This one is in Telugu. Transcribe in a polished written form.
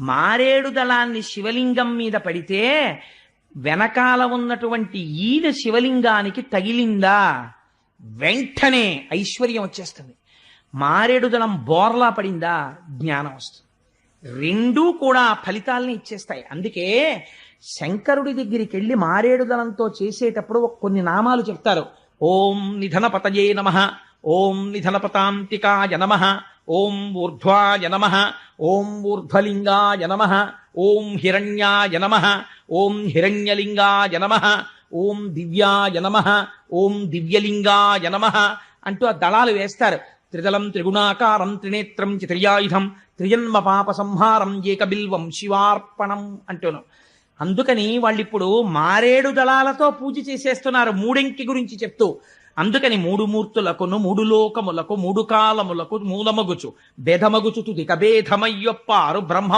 మారేడు దళాన్ని శివలింగం మీద పడితే వెనకాల ఉన్నటువంటి ఈన శివలింగానికి తగిలిందా వెంటనే ఐశ్వర్యం వచ్చేస్తుంది. మారేడు దళం బోర్లా పడిందా జ్ఞానం వస్తుంది. రెండూ కూడా ఫలితాలని ఇచ్చేస్తాయి. అందుకే శంకరుడి దగ్గరికి వెళ్ళి మారేడు దళంతో చేసేటప్పుడు కొన్ని నామాలు చెప్తారు. ఓం నిధనపతయే నమః, ఓం నిధనపతాంతికాయ నమః, ఓం ఊర్ధ్వాయ నమః, ఓం ఊర్ధ్వలింగాయ నమః, ఓం హిరణ్యాయ నమః, ఓం హిరణ్యలింగాయ నమః, ఓం దివ్యాయ నమః, ఓం దివ్యలింగాయ నమః అంటూ ఆ దళాలు వేస్తారు. త్రిదళం త్రిగుణాకారం త్రినేత్రం చిత్రయాయుధం త్రిజన్మ పాప సంహారం ఏకబిల్వం శివార్పణం అంటూను. అందుకని వాళ్ళు ఇప్పుడు మారేడు దళాలతో పూజ చేసేస్తున్నారు మూడెంకి గురించి చెప్తూ. అందుకని మూడు మూర్తులకును మూడు లోకములకు మూడు కాలములకు మూలమగుచు బేధమగుచు తుది కబేధమయ్యొప్పారు బ్రహ్మ